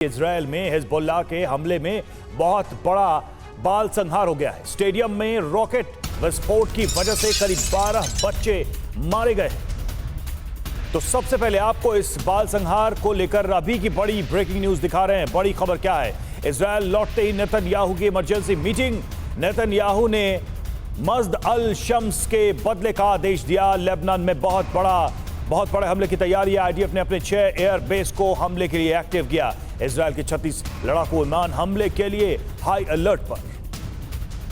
Israel में Hezbollah के हमले में बहुत बड़ा बाल संहार हो गया है। स्टेडियम में रॉकेट विस्फोट की वजह से करीब 12 बच्चे मारे गए। तो सबसे पहले आपको इस बाल संहार को लेकर अभी की बड़ी ब्रेकिंग न्यूज दिखा रहे हैं। बड़ी खबर क्या है? इजरायल लौटते ही नेतन्याहू की इमरजेंसी मीटिंग। नेतन्याहू ने मस्द अल शम्स के बदले का आदेश दिया। लेबनान में बहुत बड़े हमले की तैयारी है। आईडीएफ ने अपने 6 एयर बेस को हमले के लिए एक्टिव किया। इजरायल के 36 लड़ाकू विमान हमले के लिए हाई अलर्ट पर।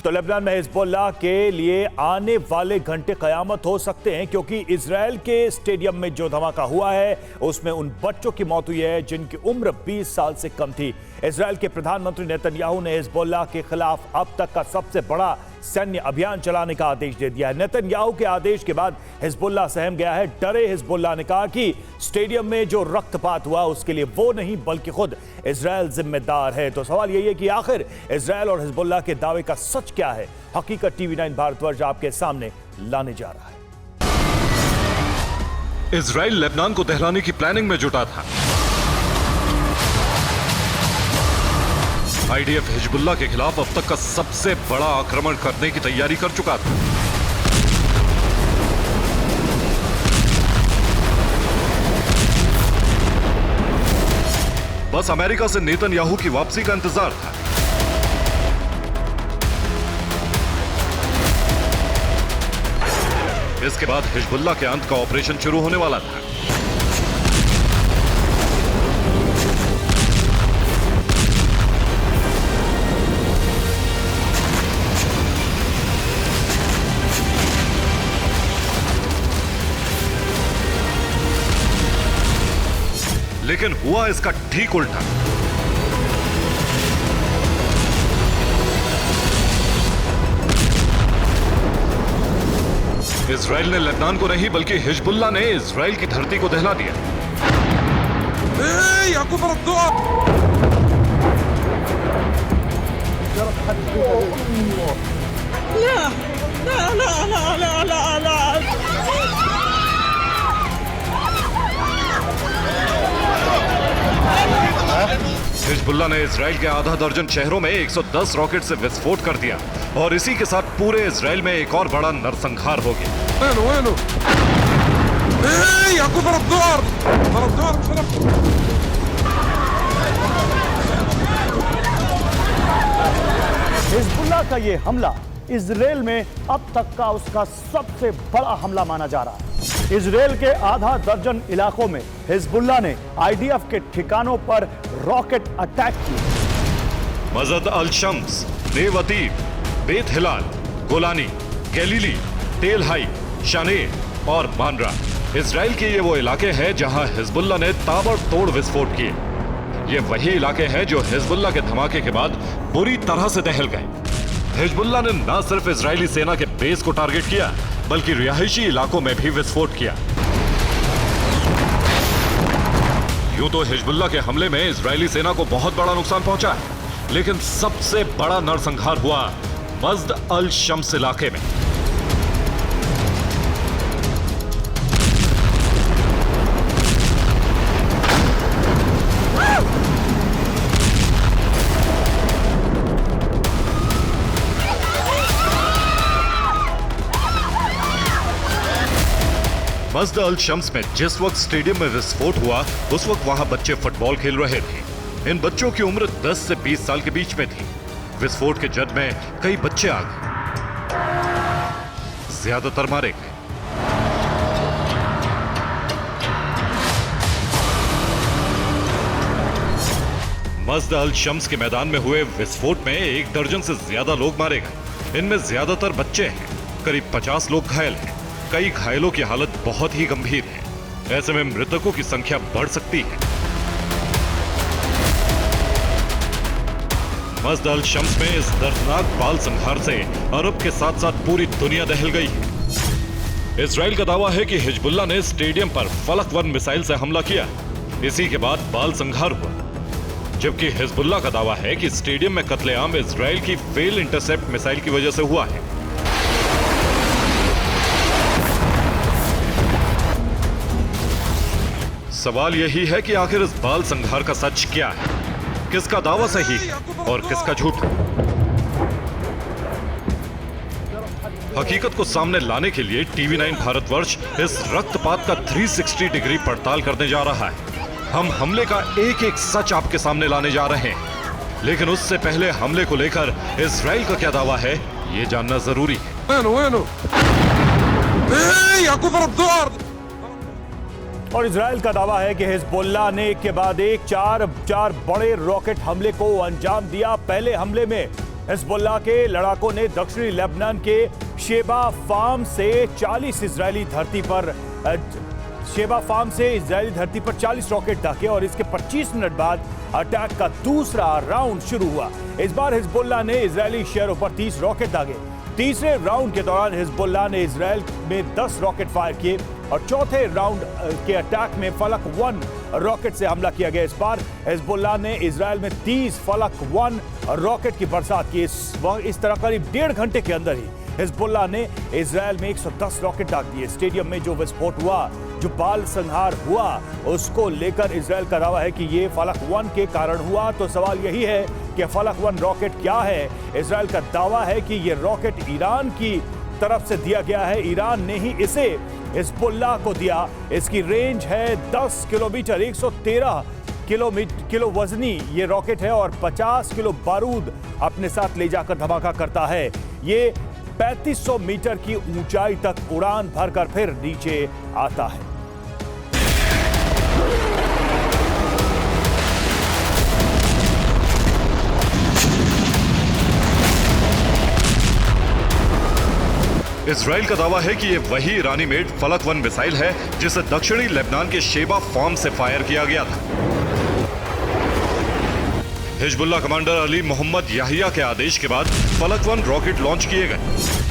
तो लेबनान में हिजबुल्लाह के लिए आने वाले घंटे कयामत हो सकते हैं, क्योंकि इजरायल के स्टेडियम में जो धमाका हुआ है उसमें उन बच्चों की मौत हुई है जिनकी उम्र 20 साल से कम थी। इजरायल के प्रधानमंत्री नेतन्याहू ने हिजबुल्लाह के खिलाफ अब तक का सबसे बड़ा सैन्य अभियान चलाने का आदेश दे दिया है। नेतन्याहू के आदेश के बाद हिजबुल्लाह सहम गया है। डरे हिजबुल्लाह ने कहा कि स्टेडियम में जो रक्तपात हुआ उसके लिए वो नहीं बल्कि खुद इजरायल जिम्मेदार है। तो सवाल यही है कि आखिर इजरायल और हिजबुल्लाह के दावे का सच क्या है? हकीकत टीवी 9 भारतवर्ष आपके सामने लाने जा रहा है। इजराइल लेबनान को दहलाने की प्लानिंग में जुटा था। आईडीएफ हिजबुल्लाह के खिलाफ अब तक का सबसे बड़ा आक्रमण करने की तैयारी कर चुका था। बस अमेरिका से नेतन्याहू की वापसी का इंतजार था। इसके बाद हिजबुल्लाह के अंत का ऑपरेशन शुरू होने वाला था। लेकिन हुआ इसका ठीक उल्टा। इजराइल ने लेबनान को नहीं बल्कि हिजबुल्लाह ने इजराइल की धरती को दहला दिया। हिजबुल्लाह ने इजराइल के आधा दर्जन शहरों में 110 रॉकेट से विस्फोट कर दिया और इसी के साथ पूरे इजराइल में एक और बड़ा नरसंहार हो गया। हिजबुल्लाह का ये हमला इजराइल में अब तक का उसका सबसे बड़ा हमला माना जा रहा है। इजराइल के आधा दर्जन इलाकों में हिजबुल्लाह ने आईडीएफ के ठिकानों पर रॉकेट अटैक किए। मस्द अल शम्स, नेव अतीब, बेत हिलाल, गोलानी, गलीली, तेल हाई, शाने और मानरा। इजराइल के ये वो इलाके हैं जहां हिजबुल्लाह ने ताबड़तोड़ विस्फोट किए। ये वही इलाके हैं जो हिजबुल्लाह के धमाके के बाद बुरी तरह से दहल गए। हिजबुल्लाह ने न सिर्फ इजरायली सेना के बेस को टारगेट किया बल्कि रिहायशी इलाकों में भी विस्फोट किया। यूं तो हिजबुल्लाह के हमले में इजरायली सेना को बहुत बड़ा नुकसान पहुंचा है, लेकिन सबसे बड़ा नरसंहार हुआ मस्द अल शम्स इलाके में। मस्द अल शम्स में जिस वक्त स्टेडियम में विस्फोट हुआ उस वक्त वहां बच्चे फुटबॉल खेल रहे थे। इन बच्चों की उम्र 10 से 20 साल के बीच में थी। विस्फोट के जद में कई बच्चे आ गए, ज्यादातर मारे गए। मस्द अल शम्स के मैदान में हुए विस्फोट में 1 दर्जन से ज्यादा लोग मारे गए। इनमें ज्यादातर बच्चे हैं। करीब 50 लोग घायल हैं। कई घायलों की हालत बहुत ही गंभीर है। ऐसे में मृतकों की संख्या बढ़ सकती है। मस्द अल शम्स में इस दर्दनाक बाल संहार से अरब के साथ साथ पूरी दुनिया दहल गई है। इजराइल का दावा है कि हिजबुल्लाह ने स्टेडियम पर फलक 1 मिसाइल से हमला किया। इसी के बाद बाल संहार हुआ, जबकि हिजबुल्लाह का दावा है कि स्टेडियम में कत्लेआम इजराइल की फेल इंटरसेप्ट मिसाइल की वजह से हुआ है। सवाल यही है कि आखिर इस बाल संहार का सच क्या है। किसका दावा सही और किसका झूठ? हकीकत को सामने लाने के लिए टीवी 9 भारतवर्ष इस रक्तपात का 360 डिग्री पड़ताल करने जा रहा है। हम हमले का एक एक सच आपके सामने लाने जा रहे हैं, लेकिन उससे पहले हमले को लेकर इजराइल का क्या दावा है, ये जानना जरूरी है। और इजराइल का दावा है कि हिजबुल्लाह ने एक के बाद एक चार बड़े रॉकेट हमले को अंजाम दिया। पहले हमले में हिजबुल्लाह के लड़ाकों ने दक्षिणी लेबनान के शेबा फार्म से 40 इजरायली धरती पर 40 रॉकेट दागे और इसके 25 मिनट बाद अटैक का दूसरा राउंड शुरू हुआ। इस बार हिजबुल्लाह ने इजरायली शहरों पर 30 रॉकेट दागे। तीसरे राउंड के दौरान हिजबुल्लाह ने इजराइल में 10 रॉकेट फायर किए और चौथे राउंड के अटैक में फलक 1 रॉकेट से हमला किया गया। इस बार हिजबुल्लाह ने इजराइल में 30 फलक 1 रॉकेट की बरसात की। इस तरह करीब 1.5 घंटे के अंदर ही हिजबुल्लाह ने इजराइल में 110 रॉकेट दाग दिए। स्टेडियम में जो विस्फोट हुआ, जो बाल संहार हुआ, उसको लेकर इजराइल का दावा है कि ये फलक 1 के कारण हुआ। तो सवाल यही है कि फलक 1 रॉकेट क्या है? इजराइल का दावा है कि ये रॉकेट ईरान की तरफ से दिया गया है, ईरान ने ही इसे हिजबुल्लाह को दिया। इसकी रेंज है 10 किलोमीटर, 113 किलो वजनी ये रॉकेट है और 50 किलो बारूद अपने साथ ले जाकर धमाका करता है। ये 3500 मीटर की ऊंचाई तक उड़ान भरकर फिर नीचे आता है। इजराइल का दावा है कि ये वही ईरानी मेड फलक 1 मिसाइल है जिसे दक्षिणी लेबनान के शेबा फार्म से फायर किया गया था। Hezbollah commander Ali Mohammad Yahya के आदेश के बाद फलक 1 रॉकेट लॉन्च किए गए।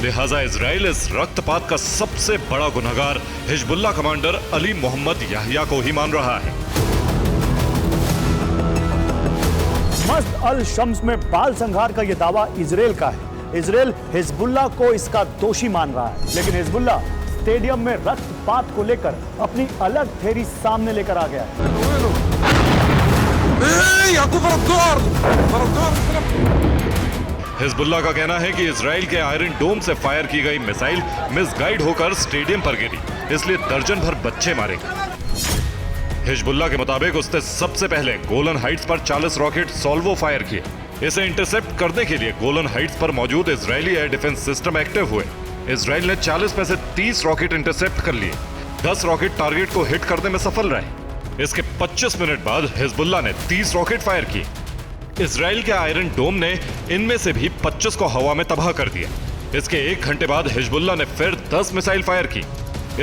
लिहाजा इजराइल इस रक्तपात का सबसे बड़ा गुनहगार Hezbollah commander Ali Mohammad Yahya को ही मान रहा है। मस्द अल शम्स में बाल संहार का यह दावा इजराइल का है। इजराइल हिजबुल्लाह को इसका दोषी मान रहा है, लेकिन हिजबुल्लाह स्टेडियम में रक्तपात को लेकर अपनी अलग थ्योरी सामने लेकर आ गया है। हिजबुल्लाह का कहना है कि इजराइल के आयरन डोम से फायर की गई मिसाइल मिसगाइड होकर स्टेडियम पर गिरी, इसलिए दर्जन भर बच्चे मारे गए। हिजबुल्लाह के मुताबिक उसने सबसे पहले गोलन हाइट्स पर 40 रॉकेट सॉल्वो फायर किए। इसे इंटरसेप्ट करने के लिए गोलन हाइट्स पर मौजूद Israeli air defence system active हुए। इजराइल ने 40 में से 30 रॉकेट इंटरसेप्ट कर लिए। 10 रॉकेट टारगेट को हिट करने में सफल रहे। इसके 25 मिनट बाद हिजबुल्लाह ने 30 रॉकेट फायर किए। इजराइल के आयरन डोम ने इनमें से भी 25 को हवा में तबाह कर दिया। इसके 1 घंटे बाद हिजबुल्लाह ने फिर 10 मिसाइल फायर की।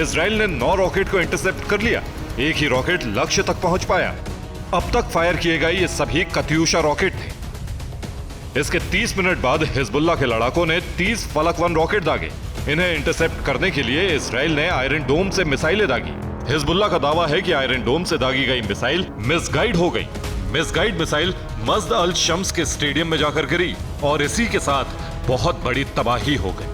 इजराइल ने 9 रॉकेट को इंटरसेप्ट कर लिया। एक ही रॉकेट लक्ष्य तक पहुंच पाया। अब तक फायर किए गए ये सभी कत्यूशा रॉकेट थे। इसके 30 मिनट बाद हिजबुल्लाह के लड़ाकों ने 30 फलक 1 रॉकेट दागे। इन्हें इंटरसेप्ट करने के लिए इजराइल ने आयरन डोम से मिसाइलें दागी। हिजबुल्लाह का दावा है कि आयरन डोम से दागी गई मिसाइल मिसगाइड हो गई। मिसगाइड मिसाइल मस्द अल शम्स के स्टेडियम में जाकर गिरी और इसी के साथ बहुत बड़ी तबाही हो गई।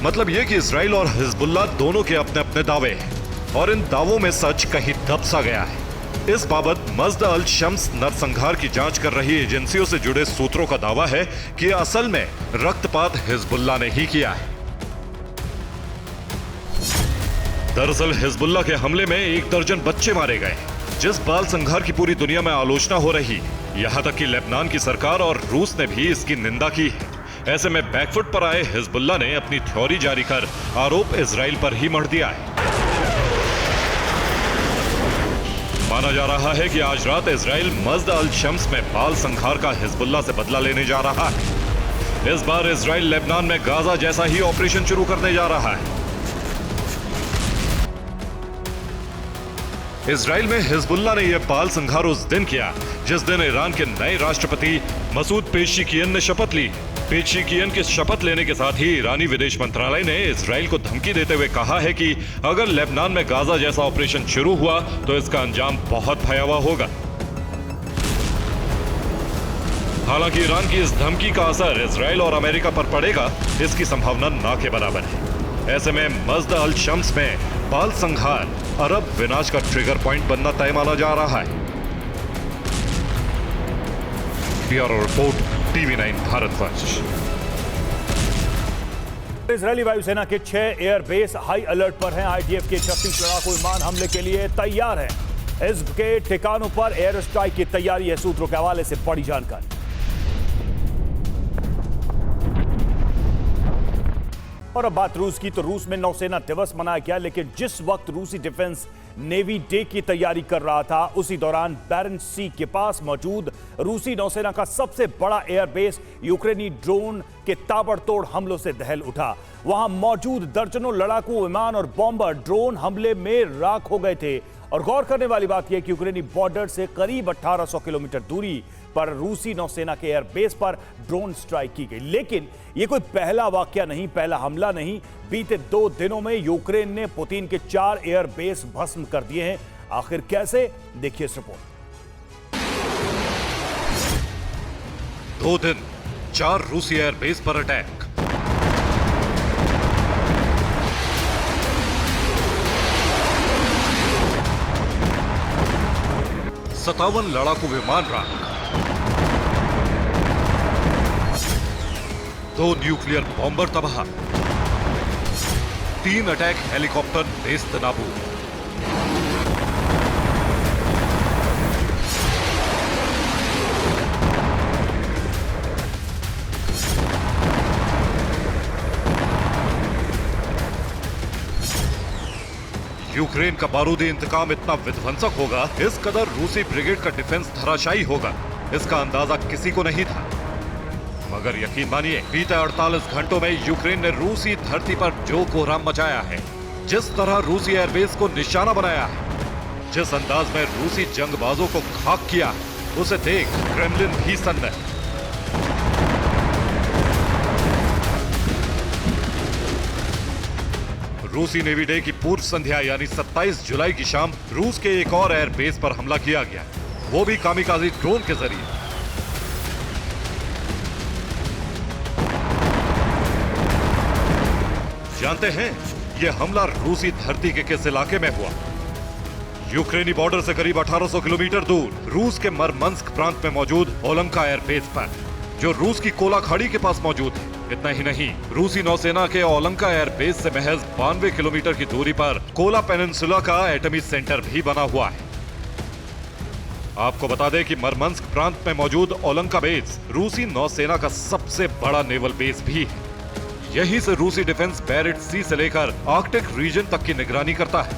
मतलब यह कि इजराइल और हिजबुल्लाह दोनों के अपने अपने दावे हैं और इन दावों में सच कहीं दब सा गया है। इस बाबत मस्द अल शम्स नरसंहार की जांच कर रही एजेंसियों से जुड़े सूत्रों का दावा है कि असल में रक्तपात हिजबुल्लाह ने ही किया है। दरअसल हिजबुल्लाह के हमले में 1 दर्जन बच्चे मारे गए। जिस बाल संहार की पूरी दुनिया में आलोचना हो रही, यहां तक कि लेबनान की सरकार और रूस ने भी इसकी निंदा की है। ऐसे में बैकफुट पर आए हिजबुल्लाह ने अपनी थ्योरी जारी कर आरोप इजराइल पर ही मढ़ दिया है। माना जा रहा है कि आज रात इजराइल मस्द अल शम्स में बाल संहार का हिजबुल्लाह से बदला लेने जा रहा है। इस बार इजराइल लेबनान में गाजा जैसा ही ऑपरेशन शुरू करने जा रहा है। इजराइल में हिजबुल्लाह ने यह बाल संहार उस दिन किया जिस दिन ईरान के नए राष्ट्रपति मसूद पेज़ेश्कियान ने शपथ ली। पेज़ेश्कियान के शपथ लेने के साथ ही ईरानी विदेश मंत्रालय ने इजराइल को धमकी देते हुए कहा है कि अगर लेबनान में गाजा जैसा ऑपरेशन शुरू हुआ तो इसका अंजाम बहुत भयावह होगा। हालांकि ईरान की इस धमकी का असर इजराइल और अमेरिका पर पड़ेगा, इसकी संभावना ना के बराबर है। ऐसे में मस्द अल शम्स में बाल संहार अरब विनाश का ट्रिगर पॉइंट बनना तय माना जा रहा है। Bureau report, TV9 Bharatvarsh. Israeli वायुसेना के 6 एयरबेस हाई अलर्ट पर हैं। IDF के 36 लड़ाकू विमान हमले के लिए तैयार हैं। हिज़्ब के ठिकानों पर एयर स्ट्राइक की तैयारी है। सूत्रों के हवाले से बड़ी जानकारी। और अब बात रूस की, तो रूस में नौसेना दिवस मनाया गया, लेकिन जिस वक्त रूसी डिफेंस नेवी डे की तैयारी कर रहा था, उसी दौरान बैरेंट्स सी के पास मौजूद रूसी नौसेना का सबसे बड़ा एयरबेस यूक्रेनी ड्रोन के ताबड़तोड़ हमलों से दहल उठा। वहां मौजूद दर्जनों लड़ाकू विमान और बॉम्बर ड्रोन हमले में राख हो गए थे। और गौर करने वाली बात यह कि यूक्रेनी बॉर्डर से करीब 1800 किलोमीटर दूरी पर रूसी नौसेना के एयरबेस पर ड्रोन स्ट्राइक की गई। लेकिन यह कोई पहला वाकया नहीं, पहला हमला नहीं। बीते 2 दिनों में यूक्रेन ने पुतिन के 4 एयरबेस भस्म कर दिए हैं। आखिर कैसे, देखिए इस रिपोर्ट। 2 दिन 4 रूसी एयरबेस पर अटैक। सत्तावन लड़ाकू विमान राख, 2 न्यूक्लियर बॉम्बर तबाह, 3 अटैक हेलीकॉप्टर नेस्त नाबूद। यूक्रेन का बारूदी इंतकाम इतना विध्वंसक होगा, इस कदर रूसी ब्रिगेड का डिफेंस धराशायी होगा, इसका अंदाजा किसी को नहीं था। मगर यकीन मानिए, बीते 48 घंटों में यूक्रेन ने रूसी धरती पर जो कोहराम मचाया है, जिस तरह रूसी एयरबेस को निशाना बनाया है, जिस अंदाज में रूसी जंगबाजों को खाक किया, उसे देख क्रेमलिन भी सन्न है। रूसी नेवी डे की पूर्व संध्या यानी 27 जुलाई की शाम रूस के एक और एयरबेस पर हमला किया गया, वो भी कामिकाज़ी ड्रोन के जरिए। जानते हैं यह हमला रूसी धरती के किस इलाके में हुआ? यूक्रेनी बॉर्डर से करीब 1800 किलोमीटर दूर रूस के मरमंस्क प्रांत में मौजूद ओलंका एयरबेस पर, जो रूस की कोला खाड़ी के पास मौजूद है। इतना ही नहीं, रूसी नौसेना के ओलंका एयरबेस से महज 92 किलोमीटर की दूरी पर कोला पेनिनसुला का एटमी सेंटर भी बना हुआ है। आपको बता दें कि मरमंस्क प्रांत में मौजूद ओलंका बेस रूसी नौसेना का सबसे बड़ा नेवल बेस भी है। यहीं से रूसी डिफेंस बैरेंट्स सी से लेकर आर्कटिक रीजन तक की निगरानी करता है।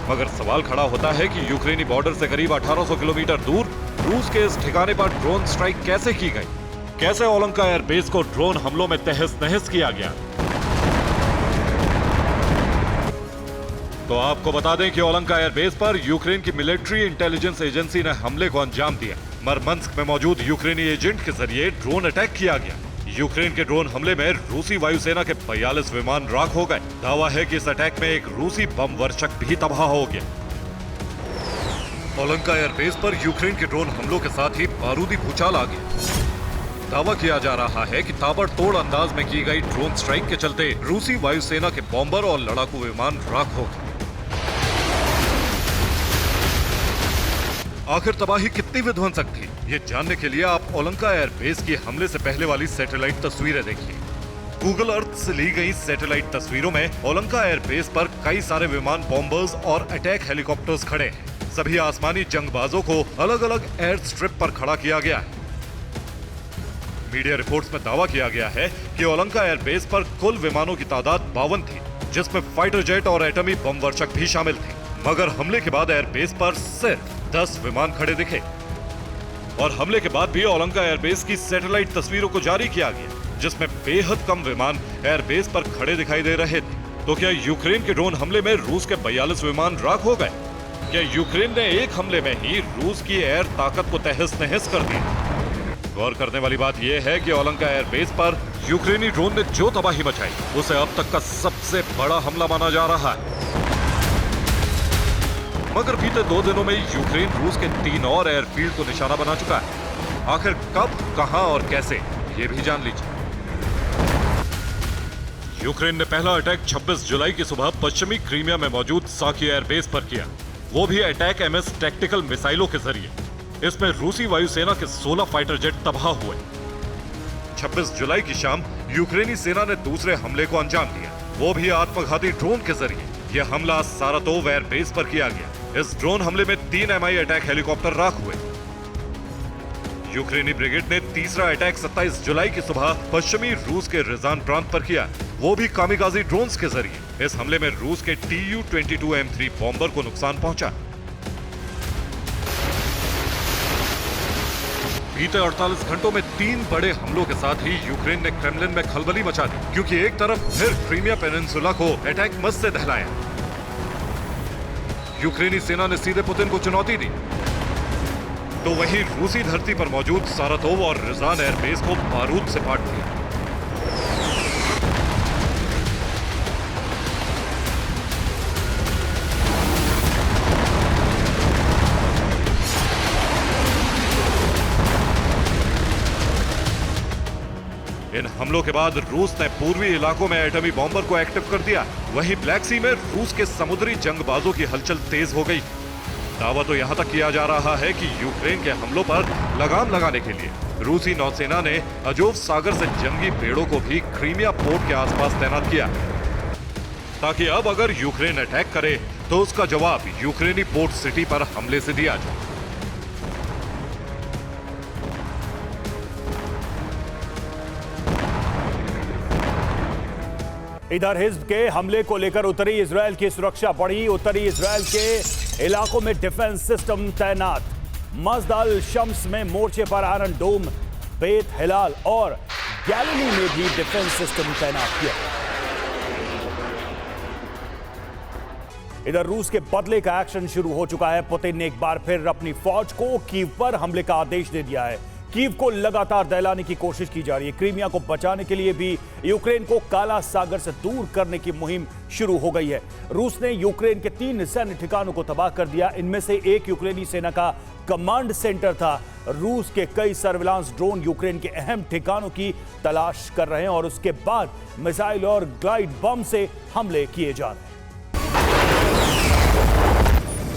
मगर सवाल खड़ा होता है कि यूक्रेनी बॉर्डर से करीब 1800 किलोमीटर दूर रूस के इस ठिकाने पर ड्रोन स्ट्राइक कैसे की गई? कैसे ओलंका एयरबेस को ड्रोन हमलों में तहस नहस किया गया? तो आपको बता दें कि ओलंका एयरबेस पर यूक्रेन की मिलिट्री इंटेलिजेंस एजेंसी ने हमले को अंजाम दिया। मरमंस्क में मौजूद यूक्रेनी एजेंट के जरिए ड्रोन अटैक किया गया। यूक्रेन के ड्रोन हमले में रूसी वायुसेना के 42 विमान राख हो गए। दावा है कि इस अटैक में एक रूसी बम वर्षक भी तबाह हो गया। ओलंका एयरबेस पर यूक्रेन के ड्रोन हमलों के साथ ही बारूदी भूचाल आ गया। दावा किया जा रहा है कि ताबड़तोड़ अंदाज में की गई ड्रोन स्ट्राइक के चलते रूसी वायुसेना के बॉम्बर और लड़ाकू विमान राख हो गए। आखिर तबाही कितनी विध्वंसक थी, ये जानने के लिए आप ओलंका एयरबेस की हमले से पहले वाली सैटेलाइट तस्वीरें देखिए। गूगल अर्थ से ली गई सैटेलाइट तस्वीरों में ओलंका एयरबेस पर कई सारे विमान, बॉम्बर्स और अटैक हेलीकॉप्टर्स खड़े हैं। सभी आसमानी जंगबाजों को अलग अलग एयर स्ट्रिप पर खड़ा किया गया है। मीडिया रिपोर्ट्स में दावा किया गया है कि ओलंका एयरबेस पर कुल विमानों की तादाद 52 थी, जिसमें फाइटर जेट और एटमी बम वर्षक भी शामिल थे। मगर हमले के बाद एयरबेस पर सिर्फ 10 विमान खड़े दिखे। और हमले के बाद भी ओलंका एयरबेस की सैटेलाइट तस्वीरों को जारी किया गया, जिसमें बेहद कम विमान एयरबेस पर खड़े दिखाई दे रहे थे। तो क्या यूक्रेन के ड्रोन हमले में रूस के 42 विमान राख हो गए? क्या यूक्रेन ने एक हमले में ही रूस की एयर ताकत को तहस नहस कर दिया? गौर करने वाली बात यह है कि ओलंका एयरबेस पर यूक्रेनी ड्रोन ने जो तबाही मचाई, उसे अब तक का सबसे बड़ा हमला माना जा रहा है। मगर बीते 2 दिनों में यूक्रेन रूस के 3 और एयरफील्ड को निशाना बना चुका है। आखिर कब, कहां और कैसे, ये भी जान लीजिए। यूक्रेन ने पहला अटैक 26 जुलाई की सुबह पश्चिमी क्रीमिया में मौजूद साकी एयरबेस पर किया, वो भी अटैक एमएस टैक्टिकल मिसाइलों के जरिए। इसमें रूसी वायुसेना के 16 फाइटर जेट तबाह हुए। 26 जुलाई की शाम यूक्रेनी सेना ने दूसरे हमले को अंजाम दिया, वो भी आत्मघाती ड्रोन के जरिए। यह हमला सारातोव एयरबेस पर किया गया। इस ड्रोन हमले में 3 MI अटैक हेलीकॉप्टर राख हुए। यूक्रेनी ब्रिगेड ने तीसरा अटैक 27 जुलाई की सुबह पश्चिमी रूस के रिजान प्रांत पर किया, वो भी कामिकाजी ड्रोन्स के जरिए। इस हमले में रूस के Tu-22M3 बॉम्बर को नुकसान पहुंचा। बीते 48 घंटों में 3 बड़े हमलों के साथ ही यूक्रेन ने क्रेमलिन में खलबली मचा दी, क्योंकि एक तरफ फिर क्रीमिया पेनिनसुला को अटैक मस से दहलाया। यूक्रेनी सेना ने सीधे पुतिन को चुनौती दी, तो वहीं रूसी धरती पर मौजूद सारातोव और रिजान एयरबेस को बारूद से पाट दिया। इन हमलों के बाद रूस ने पूर्वी इलाकों में एटमी बॉम्बर को एक्टिव कर दिया। वहीं ब्लैक सी में रूस के समुद्री जंगबाजों की हलचल तेज हो गई। दावा तो यहां तक किया जा रहा है कि यूक्रेन के हमलों पर लगाम लगाने के लिए रूसी नौसेना ने अजोव सागर से जंगी बेड़ों को भी क्रीमिया पोर्ट के आसपास तैनात किया, ताकि अब अगर यूक्रेन अटैक करे तो उसका जवाब यूक्रेनी पोर्ट सिटी पर हमले से दिया जाए। इधर हिज्ब के हमले को लेकर उत्तरी इजरायल की सुरक्षा बढ़ी। उत्तरी इजरायल के इलाकों में डिफेंस सिस्टम तैनात। मस्द अल शम्स में मोर्चे पर आयरन डोम, बेत हिलाल और गैलिली में भी डिफेंस सिस्टम तैनात किया। इधर रूस के बदले का एक्शन शुरू हो चुका है। पुतिन ने एक बार फिर अपनी फौज को कीव पर हमले का आदेश दे दिया है। कीव को लगातार दहलाने की कोशिश की जा रही है। क्रीमिया को बचाने के लिए भी यूक्रेन को काला सागर से दूर करने की मुहिम शुरू हो गई है। रूस ने यूक्रेन के 3 सैन्य ठिकानों को तबाह कर दिया। इनमें से एक यूक्रेनी सेना का कमांड सेंटर था। रूस के कई सर्विलांस ड्रोन यूक्रेन के अहम ठिकानों की तलाश कर रहे हैं और उसके बाद मिसाइल और ग्लाइड बम से हमले किए जा रहे हैं।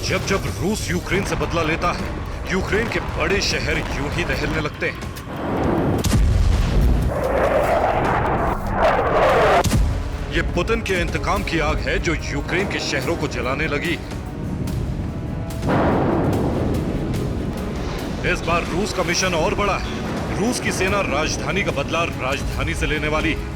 जब जब रूस यूक्रेन से बदला लेता है, यूक्रेन के बड़े शहर यूं ही दहलने लगते हैं। ये पुतिन के इंतकाम की आग है जो यूक्रेन के शहरों को जलाने लगी। इस बार रूस का मिशन और बड़ा है। रूस की सेना राजधानी का बदला राजधानी से लेने वाली है।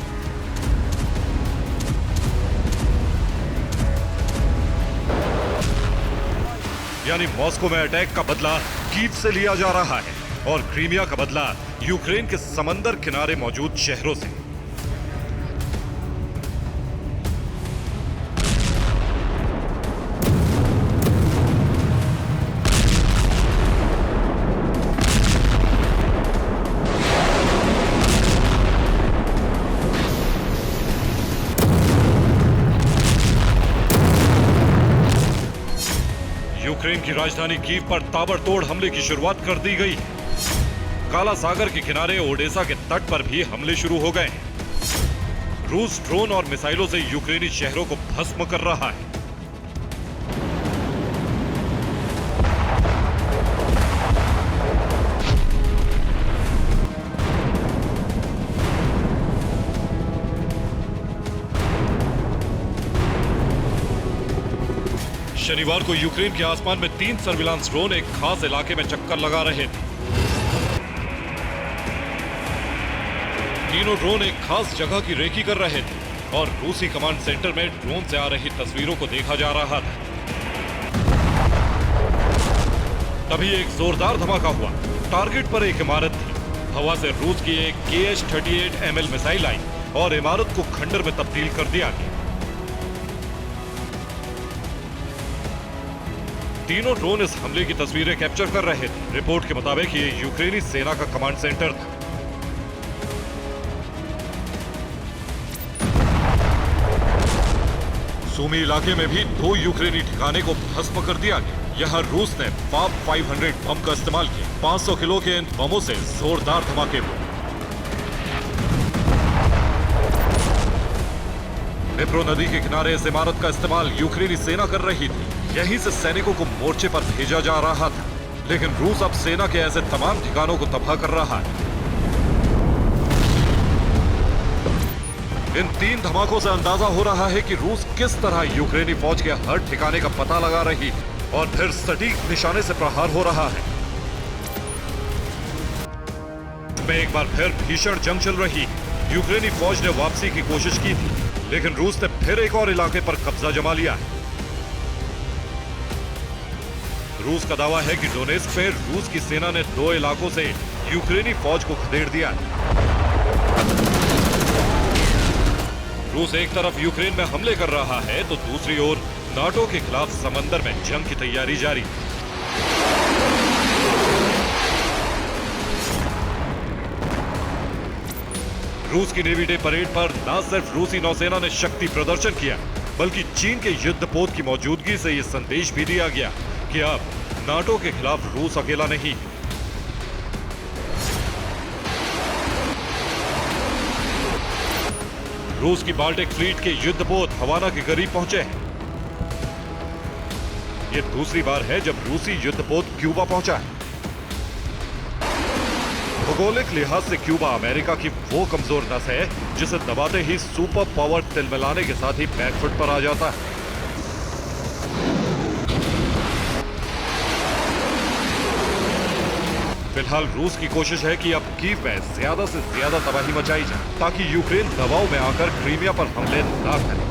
यानी मॉस्को में अटैक का बदला कीव से लिया जा रहा है और क्रीमिया का बदला यूक्रेन के समंदर किनारे मौजूद शहरों से। यूक्रेन की राजधानी कीव पर ताबड़तोड़ हमले की शुरुआत कर दी गई है। काला सागर के किनारे ओडेसा के तट पर भी हमले शुरू हो गए हैं। रूस ड्रोन और मिसाइलों से यूक्रेनी शहरों को भस्म कर रहा है। शनिवार को यूक्रेन के आसमान में 3 सर्विलांस ड्रोन एक खास इलाके में चक्कर लगा रहे थे। तीनों ड्रोन एक खास जगह की रेकी कर रहे थे और रूसी कमांड सेंटर में ड्रोन से आ रही तस्वीरों को देखा जा रहा था। तभी एक जोरदार धमाका हुआ। टारगेट पर एक इमारत थी। हवा से रूस की एक KH-38 ML मिसाइल आई और इमारत को खंडर में तब्दील कर दिया गया। तीनों ड्रोन इस हमले की तस्वीरें कैप्चर कर रहे थे। रिपोर्ट के मुताबिक ये यूक्रेनी सेना का कमांड सेंटर था। सूमी इलाके में भी 2 यूक्रेनी ठिकाने को भस्म कर दिया गया। यहां रूस ने FAB 500 बम का इस्तेमाल किया। 500 किलो के इन बमों से जोरदार धमाके हुए। डिप्रो नदी के किनारे इस इमारत का इस्तेमाल यूक्रेनी सेना कर रही थी। यहीं से सैनिकों को मोर्चे पर भेजा जा रहा था, लेकिन रूस अब सेना के ऐसे तमाम ठिकानों को तबाह कर रहा है। इन 3 धमाकों से अंदाजा हो रहा है कि रूस किस तरह यूक्रेनी फौज के हर ठिकाने का पता लगा रही है और फिर सटीक निशाने से प्रहार हो रहा है। में एक बार फिर भीषण जंग चल रही है। यूक्रेनी फौज ने वापसी की कोशिश की थी, लेकिन रूस ने फिर एक और इलाके पर कब्जा जमा लिया है। रूस का दावा है कि डोनेस्क में रूस की सेना ने 2 इलाकों से यूक्रेनी फौज को खदेड़ दिया है। रूस एक तरफ यूक्रेन में हमले कर रहा है तो दूसरी ओर नाटो के खिलाफ समंदर में जंग की तैयारी जारी। रूस की नेवी डे परेड पर न सिर्फ रूसी नौसेना ने शक्ति प्रदर्शन किया, बल्कि चीन के युद्धपोत की मौजूदगी से यह संदेश भी दिया गया कि अब नाटो के खिलाफ रूस अकेला नहीं। रूस की बाल्टिक फ्लीट के युद्धपोत हवाना के करीब पहुंचे हैं। यह दूसरी बार है जब रूसी युद्धपोत क्यूबा पहुंचा है। भौगोलिक लिहाज से क्यूबा अमेरिका की वो कमजोर नस है जिसे दबाते ही सुपर पावर तिलमिलाने के साथ ही बैकफुट पर आ जाता है। फिलहाल रूस की कोशिश है कि अब कीव में ज्यादा से ज्यादा तबाही मचाई जाए ताकि यूक्रेन दबाव में आकर क्रीमिया पर हमले न करे।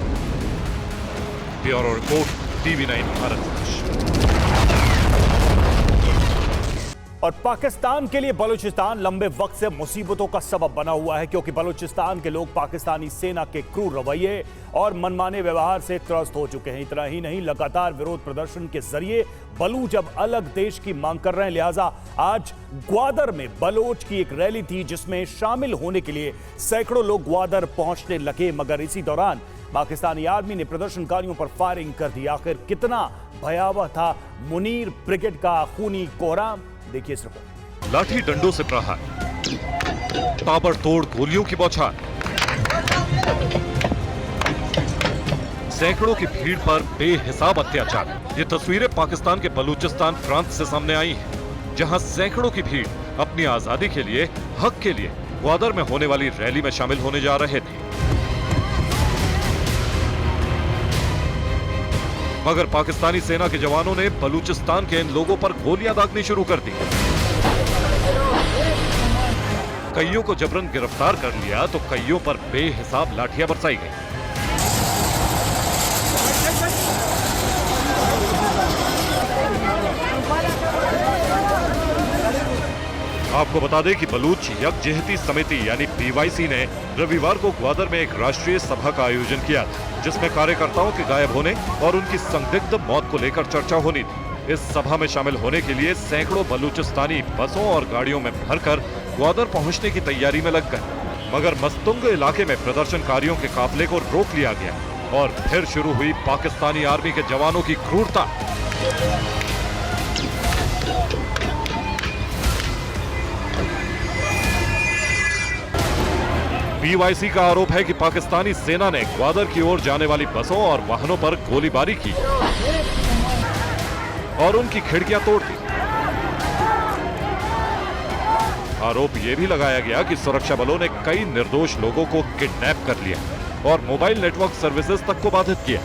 Bureau report, TV9 Bharat. और पाकिस्तान के लिए बलूचिस्तान लंबे वक्त से मुसीबतों का सबब बना हुआ है, क्योंकि बलूचिस्तान के लोग पाकिस्तानी सेना के क्रूर रवैये और मनमाने व्यवहार से त्रस्त हो चुके हैं। इतना ही नहीं, लगातार विरोध प्रदर्शन के जरिए बलूच अब अलग देश की मांग कर रहे हैं। लिहाजा आज ग्वादर में बलोच की एक रैली थी जिसमें शामिल होने के लिए सैकड़ों लोग ग्वादर पहुंचने लगे, मगर इसी दौरान पाकिस्तानी आर्मी ने प्रदर्शनकारियों पर फायरिंग कर दी। आखिर कितना भयावह था मुनीर ब्रिगेड का खूनी कोहराम, देखिए इस रिपोर्ट। लाठी डंडों से प्रहार, ताबड़तोड़ गोलियों की बौछार, सैकड़ों की भीड़ पर बेहिसाब अत्याचार। ये तस्वीरें पाकिस्तान के बलूचिस्तान प्रांत से सामने आई हैं, जहां सैकड़ों की भीड़ अपनी आजादी के लिए, हक के लिए ग्वादर में होने वाली रैली में शामिल होने जा रहे थे। मगर पाकिस्तानी सेना के जवानों ने बलूचिस्तान के इन लोगों पर गोलियां दागनी शुरू कर दी। कईयों को जबरन गिरफ्तार कर लिया तो कईयों पर बेहिसाब लाठियां बरसाई गई। आपको बता दें कि बलूच यकजहती समिति यानी BYC ने रविवार को ग्वादर में एक राष्ट्रीय सभा का आयोजन किया था, जिसमें कार्यकर्ताओं के गायब होने और उनकी संदिग्ध मौत को लेकर चर्चा होनी थी। इस सभा में शामिल होने के लिए सैकड़ों बलूचिस्तानी बसों और गाड़ियों में भरकर ग्वादर पहुंचने की तैयारी में लग गए, मगर मस्तुंग इलाके में प्रदर्शनकारियों के काफिले को रोक लिया गया और फिर शुरू हुई पाकिस्तानी आर्मी के जवानों की क्रूरता। BYC का आरोप है कि पाकिस्तानी सेना ने ग्वादर की ओर जाने वाली बसों और वाहनों पर गोलीबारी की और उनकी खिड़कियां तोड़ दी। आरोप यह भी लगाया गया कि सुरक्षा बलों ने कई निर्दोष लोगों को किडनैप कर लिया और मोबाइल नेटवर्क सर्विसेज तक को बाधित किया।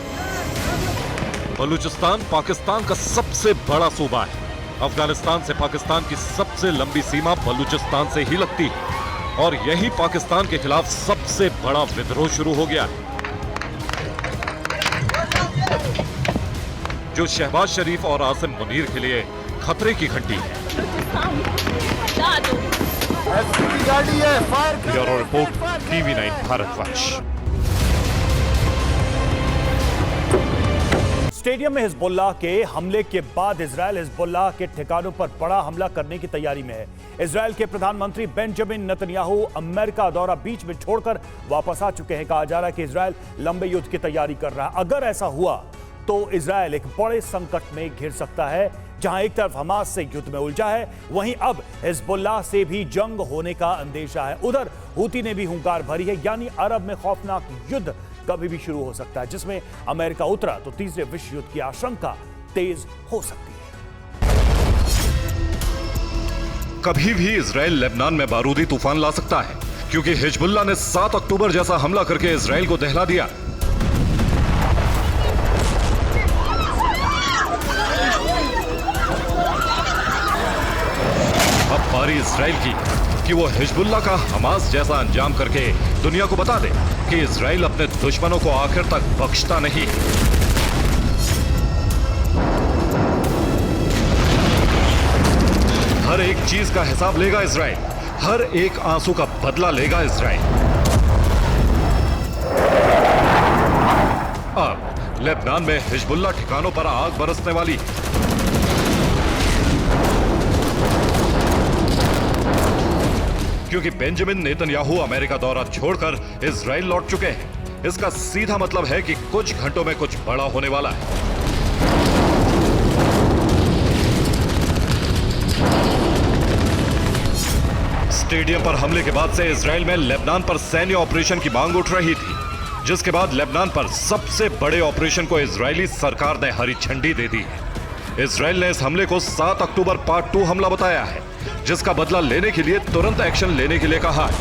बलूचिस्तान पाकिस्तान का सबसे बड़ा सूबा है। अफगानिस्तान से पाकिस्तान की सबसे लंबी सीमा बलूचिस्तान से ही लगती है और यही पाकिस्तान के खिलाफ सबसे बड़ा विद्रोह शुरू हो गया, जो शहबाज शरीफ और आसिम मुनीर के लिए खतरे की घंटी है। Bureau report, TV9 Bharatvarsh. Stadium में हिजबुल्लाह के हमले के बाद इजरायल हिजबुल्लाह के ठिकानों पर बड़ा हमला करने की तैयारी में है। इजरायल के प्रधानमंत्री बेंजामिन नेतन्याहू अमेरिका दौरा बीच में छोड़कर वापस आ चुके हैं। कहा जा रहा है कि इजरायल लंबे युद्ध की तैयारी कर रहा है। अगर ऐसा हुआ तो इजरायल एक बड़े संकट में घिर सकता है। जहां एक तरफ हमास से युद्ध में उलझा है, वहीं अब हिजबुल्लाह से भी जंग होने का अंदेशा है। उधर हूती ने भी हुंकार भरी है, यानी अरब में खौफनाक युद्ध कभी भी शुरू हो सकता है। जिसमें अमेरिका उतरा तो तीसरे विश्व युद्ध की आशंका तेज हो सकती है। कभी भी इजराइल लेबनान में बारूदी तूफान ला सकता है, क्योंकि हिजबुल्लाह ने 7 अक्टूबर जैसा हमला करके इजराइल को दहला दिया। अब बारी इजराइल की कि वो हिजबुल्लाह का हमास जैसा अंजाम करके दुनिया को बता दे कि इजराइल अपने दुश्मनों को आखिर तक बख्शता नहीं। हर एक चीज का हिसाब लेगा इजराइल, हर एक आंसू का बदला लेगा इजराइल। अब लेबनान में हिजबुल्लाह ठिकानों पर आग बरसने वाली। क्योंकि बेंजामिन नेतन्याहू अमेरिका दौरा छोड़कर इजराइल लौट चुके हैं। इसका सीधा मतलब है कि कुछ घंटों में कुछ बड़ा होने वाला है। स्टेडियम पर हमले के बाद से इजराइल में लेबनान पर सैन्य ऑपरेशन की मांग उठ रही थी, जिसके बाद लेबनान पर सबसे बड़े ऑपरेशन को इजरायली सरकार ने हरी झंडी दे दी है। इजराइल ने इस हमले को 7 अक्टूबर पार्ट 2 हमला बताया है, जिसका बदला लेने के लिए तुरंत एक्शन लेने के लिए कहा है।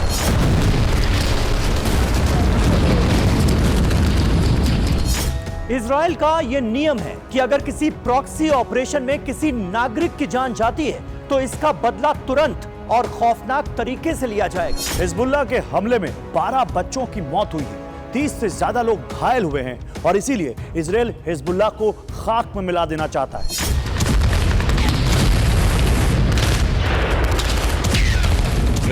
इजराइल का यह नियम है कि अगर किसी प्रॉक्सी ऑपरेशन में किसी नागरिक की जान जाती है तो इसका बदला तुरंत और खौफनाक तरीके से लिया जाएगा। हिजबुल्लाह के हमले में 12 बच्चों की मौत हुई है, 30 से ज्यादा लोग घायल हुए हैं और इसीलिए इजराइल हिजबुल्लाह को खाक में मिला देना चाहता है।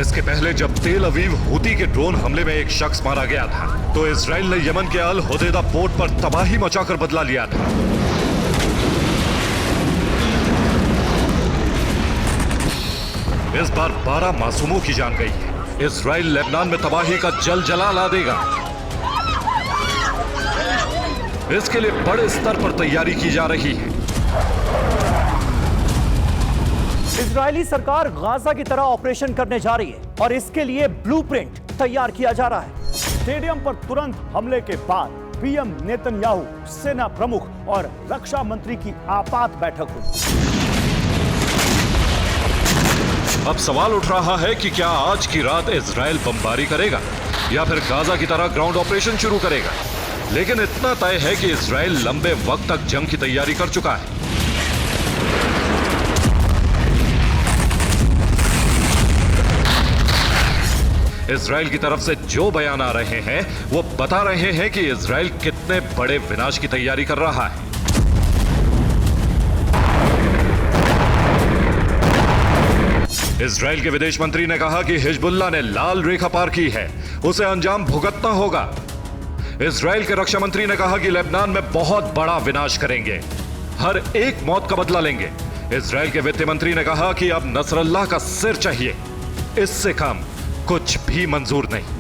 इसके पहले जब तेल अवीव हूती के ड्रोन हमले में एक शख्स मारा गया था, तो इजराइल ने यमन के अल हुदैदा पोर्ट पर तबाही मचाकर बदला लिया था। इस बार 12 मासूमों की जान गई है। इजराइल लेबनान में तबाही का जलजला ला देगा। इसके लिए बड़े स्तर पर तैयारी की जा रही है। इजरायली सरकार गाजा की तरह ऑपरेशन करने जा रही है और इसके लिए ब्लूप्रिंट तैयार किया जा रहा है। स्टेडियम पर तुरंत हमले के बाद पीएम नेतन्याहू, सेना प्रमुख और रक्षा मंत्री की आपात बैठक हुई। अब सवाल उठ रहा है कि क्या आज की रात इजराइल बमबारी करेगा या फिर गाजा की तरह ग्राउंड ऑपरेशन शुरू करेगा। लेकिन इतना तय है कि इजराइल लंबे वक्त तक जंग की तैयारी कर चुका है। इजराइल की तरफ से जो बयान आ रहे हैं वो बता रहे हैं कि इजराइल कितने बड़े विनाश की तैयारी कर रहा है। इजराइल के विदेश मंत्री ने कहा कि हिजबुल्लाह ने लाल रेखा पार की है, उसे अंजाम भुगतना होगा। इजराइल के रक्षा मंत्री ने कहा कि लेबनान में बहुत बड़ा विनाश करेंगे, हर एक मौत का बदला लेंगे। इजराइल के वित्त मंत्री ने कहा कि अब नसरल्लाह का सिर चाहिए, इससे कम कुछ भी मंजूर नहीं।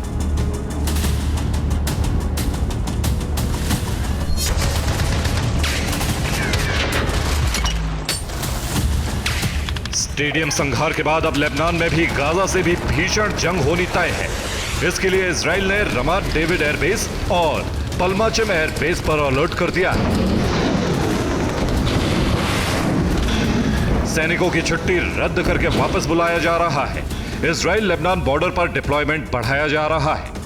स्टेडियम संघार के बाद अब लेबनान में भी गाजा से भी भीषण जंग होनी तय है। इसके लिए इजराइल ने रमात डेविड एयरबेस और पल्माचिम एयरबेस पर अलर्ट कर दिया है। सैनिकों की छुट्टी रद्द करके वापस बुलाया जा रहा है। इजराइल लेबनान बॉर्डर पर डिप्लॉयमेंट बढ़ाया जा रहा है।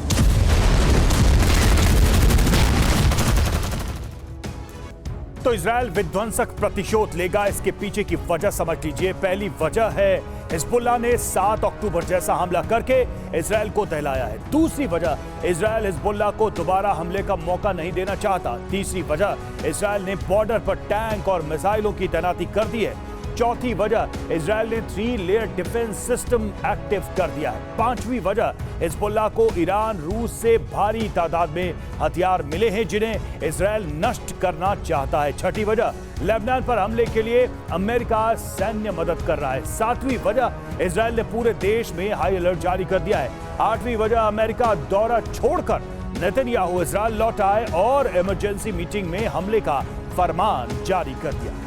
तो इजराइल विध्वंसक प्रतिशोध लेगा, इसके पीछे की वजह समझ लीजिए। पहली वजह है हिजबुल्लाह ने 7 अक्टूबर जैसा हमला करके इजराइल को दहलाया है। दूसरी वजह, इजराइल हिजबुल्लाह को दोबारा हमले का मौका नहीं देना चाहता। तीसरी वजह, इजराइल ने बॉर्डर पर टैंक और मिसाइलों की तैनाती कर दी है। चौथी वजह, इजराइल ने 3 लेयर डिफेंस सिस्टम एक्टिव कर दिया है। पांचवी वजह, हिजबुल्लाह को ईरान, रूस से भारी तादाद में हथियार मिले हैं जिन्हें इजराइल नष्ट करना चाहता है। छठी वजह, लेबनान पर हमले के लिए अमेरिका सैन्य मदद कर रहा है। सातवीं वजह, इजराइल ने पूरे देश में हाई अलर्ट जारी कर दिया है। आठवीं वजह, अमेरिका दौरा छोड़कर नेतन्याहू इजराइल लौट आए और इमरजेंसी मीटिंग में हमले का फरमान जारी कर दिया।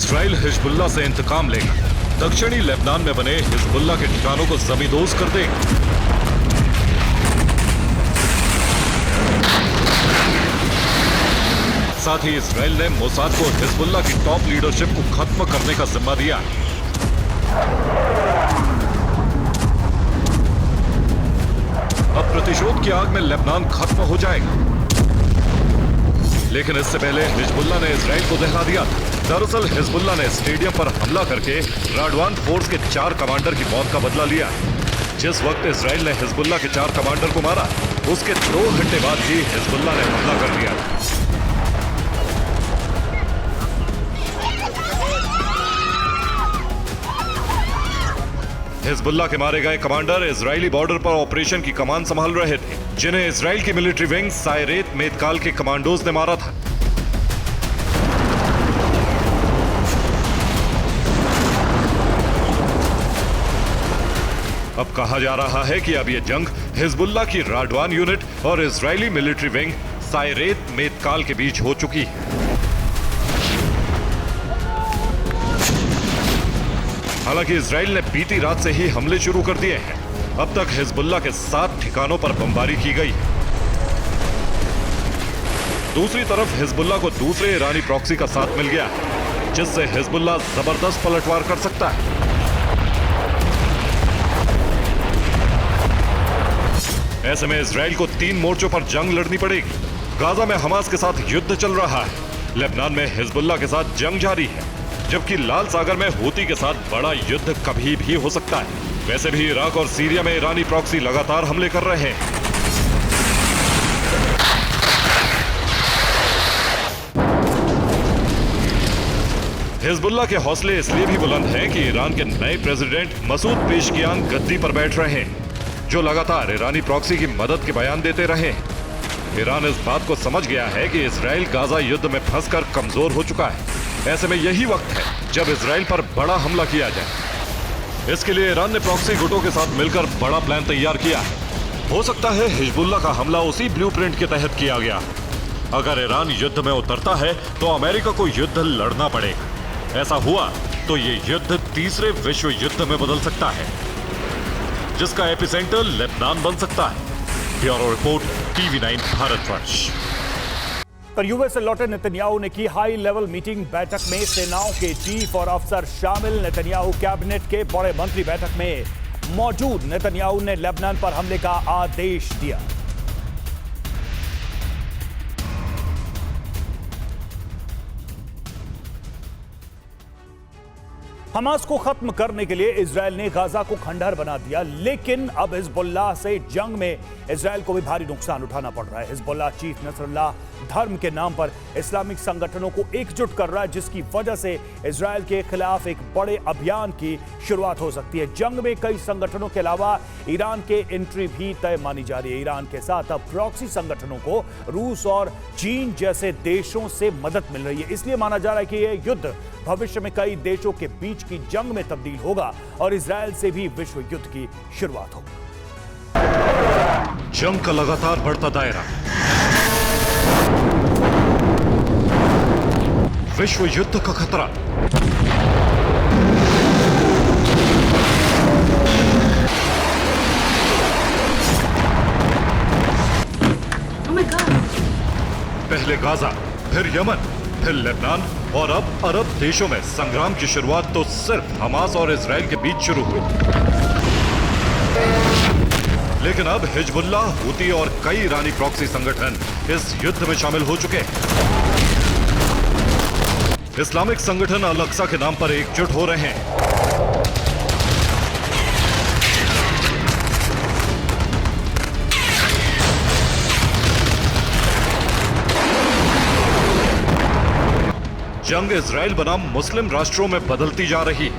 इजराइल हिजबुल्लाह से इंतकाम लेगा। दक्षिणी लेबनान में बने हिजबुल्लाह के ठिकानों को जमींदोज कर देगा। साथ ही इजराइल ने मोसाद को हिजबुल्लाह की टॉप लीडरशिप को खत्म करने का जिम्मा दिया। अब प्रतिशोध की आग में लेबनान खत्म हो जाएगा। लेकिन इससे पहले हिजबुल्लाह ने इजराइल को दहला दिया था। दरअसल हिजबुल्लाह ने स्टेडियम पर हमला करके राडवान फोर्स के 4 कमांडर की मौत का बदला लिया। जिस वक्त इजराइल ने हिजबुल्लाह के 4 कमांडर को मारा, उसके 2 घंटे बाद ही हिजबुल्लाह ने हमला कर दिया। हिजबुल्लाह के मारे गए कमांडर इजरायली बॉर्डर पर ऑपरेशन की कमान संभाल रहे थे, जिन्हें इजराइल की मिलिट्री विंग सायरेत मेतकाल के कमांडोज ने मारा था। अब कहा जा रहा है कि अब यह जंग हिजबुल्लाह की राडवान यूनिट और इजरायली मिलिट्री विंग सायरेत मेतकाल के बीच हो चुकी है। हालांकि इजराइल ने बीती रात से ही हमले शुरू कर दिए हैं। अब तक हिजबुल्लाह के 7 ठिकानों पर बमबारी की गई है। दूसरी तरफ हिजबुल्लाह को दूसरे ईरानी प्रॉक्सी का साथ मिल गया है, जिससे हिजबुल्लाह जबरदस्त पलटवार कर सकता है। ऐसे में इजराइल को 3 मोर्चों पर जंग लड़नी पड़ेगी। गाजा में हमास के साथ युद्ध चल रहा है, लेबनान में हिजबुल्लाह के साथ जंग जारी है, जबकि लाल सागर में हूती के साथ बड़ा युद्ध कभी भी हो सकता है। वैसे भी इराक और सीरिया में ईरानी प्रॉक्सी लगातार हमले कर रहे हैं। हिजबुल्लाह के हौसले इसलिए भी बुलंद हैं कि ईरान के नए प्रेसिडेंट मसूद पेशकियान गद्दी पर बैठ रहे हैं, जो लगातार ईरानी प्रॉक्सी की मदद के बयान देते रहे हैं। ईरान इस बात को समझ गया है कि इजराइल गाजा युद्ध में फंसकर कमजोर हो चुका है। ऐसे में यही वक्त है जब इजराइल पर बड़ा हमला किया जाए। इसके लिए ईरान ने प्रॉक्सी गुटों के साथ मिलकर बड़ा प्लान तैयार किया है। हो सकता है हिजबुल्लाह का हमला उसी ब्लूप्रिंट के तहत किया गया। अगर ईरान युद्ध में उतरता है तो अमेरिका को युद्ध लड़ना पड़ेगा। ऐसा हुआ तो ये युद्ध तीसरे विश्व युद्ध में बदल सकता है, जिसका एपिसेंटर लेबनान बन सकता है। Bureau report, TV9 Bharatvarsh. पर यूएस से लौटे नेतन्याहू ने की हाई लेवल मीटिंग। बैठक में सेनाओं के चीफ और अफसर शामिल। नेतन्याहू कैबिनेट के बड़े मंत्री बैठक में मौजूद। नेतन्याहू ने लेबनान पर हमले का आदेश दिया। हमास को खत्म करने के लिए इजराइल ने गाजा को खंडहर बना दिया, लेकिन अब हिजबुल्लाह से जंग में इजराइल को भी भारी नुकसान उठाना पड़ रहा है। हिजबुल्लाह चीफ नसरुल्लाह धर्म के नाम पर इस्लामिक संगठनों को एकजुट कर रहा है, जिसकी वजह से इजराइल के खिलाफ एक बड़े अभियान की शुरुआत हो सकती है। जंग में कई संगठनों के अलावा ईरान के एंट्री भी तय मानी जा रही है। ईरान के साथ अब प्रॉक्सी संगठनों को रूस और चीन जैसे देशों से मदद मिल रही है। इसलिए माना जा रहा है कि यह युद्ध भविष्य में कई देशों के बीच की जंग में तब्दील होगा और इजराइल से भी विश्व युद्ध की शुरुआत होगी। जंग का लगातार बढ़ता दायरा, विश्व युद्ध का खतरा, पहले गाजा, फिर यमन, फिर लेबनान और अब अरब देशों में संग्राम की शुरुआत तो सिर्फ हमास और इजराइल के बीच शुरू हुई। लेकिन अब हिजबुल्लाह, हूती और कई ईरानी प्रॉक्सी संगठन इस युद्ध में शामिल हो चुके हैं। इस्लामिक संगठन अल अक्सा के नाम पर एकजुट हो रहे हैं। जंग इजराइल बनाम मुस्लिम राष्ट्रों में बदलती जा रही है,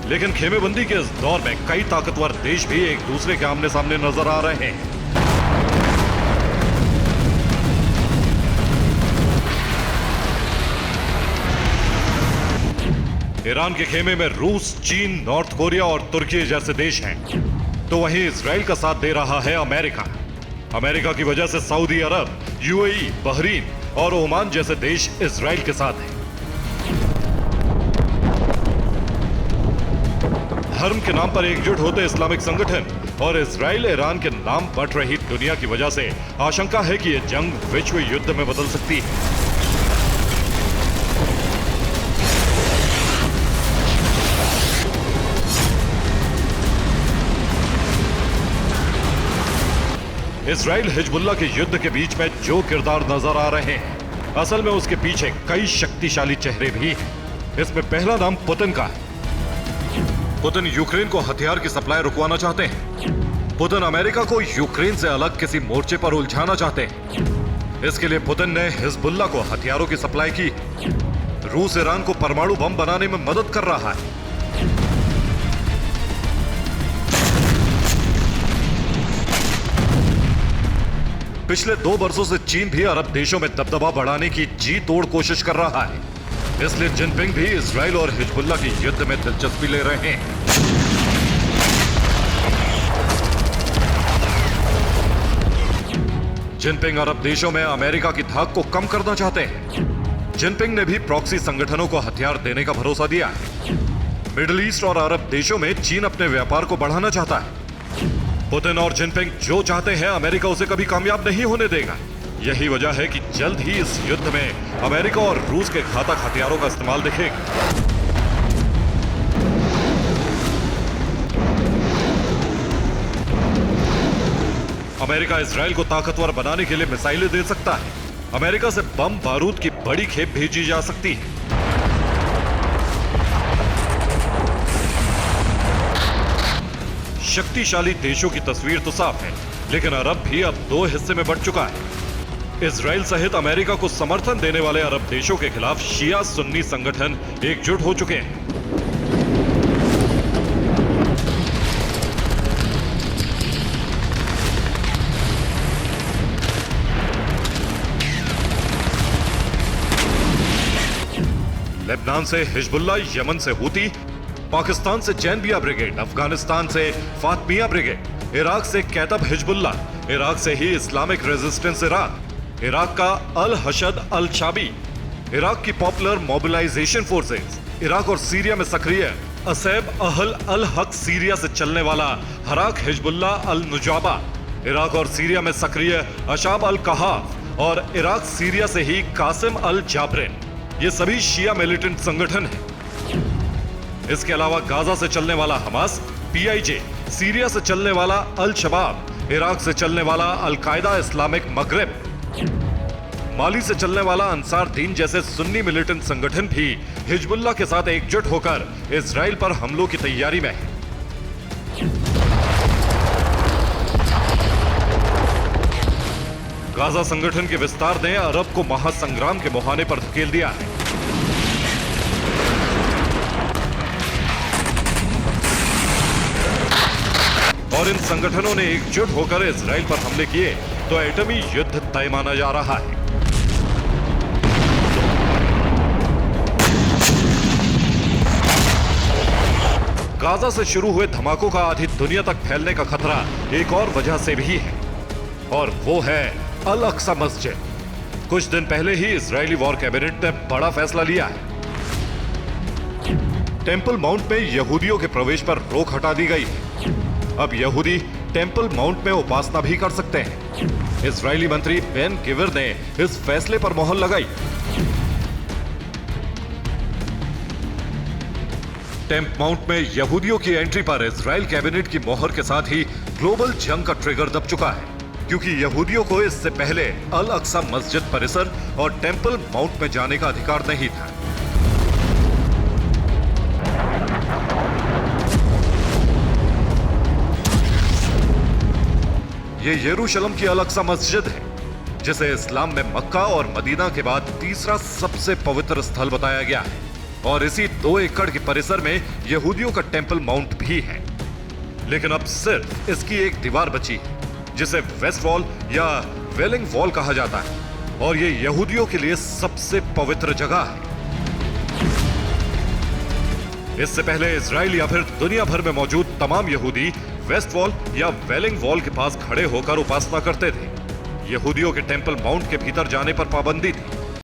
लेकिन खेमेबंदी के इस दौर में कई ताकतवर देश भी एक दूसरे के आमने सामने नजर आ रहे हैं। ईरान के खेमे में रूस, चीन, नॉर्थ कोरिया और तुर्की जैसे देश हैं, तो वहीं इजराइल का साथ दे रहा है अमेरिका। अमेरिका की वजह से सऊदी अरब, यूएई, बहरीन और ओमान जैसे देश इजराइल के साथ हैं। धर्म के नाम पर एकजुट होते इस्लामिक संगठन और इजराइल ईरान के नाम बंट रही दुनिया की वजह से आशंका है कि यह जंग विश्व युद्ध में बदल सकती है। इजराइल हिजबुल्लाह के युद्ध के बीच में जो किरदार नजर आ रहे हैं, असल में उसके पीछे कई शक्तिशाली चेहरे भी हैं। इसमें पहला नाम पुतिन का है। पुतिन यूक्रेन को हथियार की सप्लाई रुकवाना चाहते हैं। पुतिन अमेरिका को यूक्रेन से अलग किसी मोर्चे पर उलझाना चाहते हैं। इसके लिए पुतिन ने हिजबुल्लाह को हथियारों की सप्लाई की। रूस ईरान को परमाणु बम बनाने में मदद कर रहा है। पिछले 2 वर्षों से चीन भी अरब देशों में दबदबा बढ़ाने की जी तोड़ कोशिश कर रहा है। इसलिए जिनपिंग भी इजराइल और हिजबुल्लाह के युद्ध में दिलचस्पी ले रहे हैं। जिनपिंग अरब देशों में अमेरिका की धाक को कम करना चाहते हैं। जिनपिंग ने भी प्रॉक्सी संगठनों को हथियार देने का भरोसा दिया है। मिडिल ईस्ट और अरब देशों में चीन अपने व्यापार को बढ़ाना चाहता है। पुतिन और जिनपिंग जो चाहते हैं अमेरिका उसे कभी कामयाब नहीं होने देगा। यही वजह है कि जल्द ही इस युद्ध में अमेरिका और रूस के घातक हथियारों का इस्तेमाल दिखेगा। अमेरिका इजराइल को ताकतवर बनाने के लिए मिसाइलें दे सकता है। अमेरिका से बम बारूद की बड़ी खेप भेजी जा सकती है। शक्तिशाली देशों की तस्वीर तो साफ है, लेकिन अरब भी अब 2 हिस्से में बढ़ चुका है। इजराइल सहित अमेरिका को समर्थन देने वाले अरब देशों के खिलाफ शिया सुन्नी संगठन एकजुट हो चुके हैं। लेबनान से हिजबुल्लाह, यमन से हूती, पाकिस्तान से जैनबिया ब्रिगेड, अफगानिस्तान से फातमिया ब्रिगेड, इराक से कैतब हिजबुल्लाह, इराक से ही इस्लामिक रेजिस्टेंस इराक का अल हशद अल शाबी, इराक की पॉपुलर मोबिलाइजेशन फोर्सेस, इराक और सीरिया में सक्रिय असैब अहल अल हक, सीरिया से चलने वाला हराक हिजबुल्लाह अल नुजाबा, इराक और सीरिया में सक्रिय अशाब अल कहाफ और इराक सीरिया से ही कासिम अल जाबरिन। ये सभी शिया मिलिटेंट संगठन हैं। इसके अलावा गाजा से चलने वाला हमास, पीआईजे, सीरिया से चलने वाला अल शबाब, इराक से चलने वाला अल कायदा इस्लामिक मगरिब, माली से चलने वाला अंसार दीन जैसे सुन्नी मिलिटेंट संगठन भी हिजबुल्लाह के साथ एकजुट होकर इजराइल पर हमलों की तैयारी में है। गाजा संगठन के विस्तार ने अरब को महासंग्राम के मुहाने पर धकेल दिया है। और इन संगठनों ने एकजुट होकर इजराइल पर हमले किए तो एटमी युद्ध तय माना जा रहा है। गाजा से शुरू हुए धमाकों का आधी दुनिया तक फैलने का खतरा एक और वजह से भी है, और वो है अल अक्सा मस्जिद। कुछ दिन पहले ही इजरायली वॉर कैबिनेट ने बड़ा फैसला लिया है। टेंपल माउंट में यहूदियों के प्रवेश पर रोक हटा दी गई है। अब यहूदी टेंपल माउंट में उपासना भी कर सकते हैं। इजरायली मंत्री बेन गिवर ने इस फैसले पर मोहर लगाई। टेंप माउंट में यहूदियों की एंट्री पर इजरायल कैबिनेट की मोहर के साथ ही ग्लोबल जंग का ट्रिगर दब चुका है, क्योंकि यहूदियों को इससे पहले अल अक्सा मस्जिद परिसर और टेंपल माउंट में जाने का अधिकार नहीं था। ये यरूशलेम की अल अक्सा मस्जिद है, जिसे इस्लाम में मक्का और मदीना के बाद तीसरा सबसे पवित्र स्थल बताया गया है, और इसी 2 एकड़ के परिसर में यहूदियों का टेंपल माउंट भी है। लेकिन अब सिर्फ इसकी एक दीवार बची है, जिसे वेस्ट वॉल या वेलिंग वॉल कहा जाता है, और ये यहूदियों के लिए सबसे पवित्र जगह है। इससे पहले इजराइल या फिर दुनिया भर में मौजूद तमाम यहूदी वेस्ट वॉल या वेलिंग वॉल के पास खड़े होकर उपासना करते थे। यहूदियों के टेंपल माउंट के भीतर जाने पर पाबंदी थी।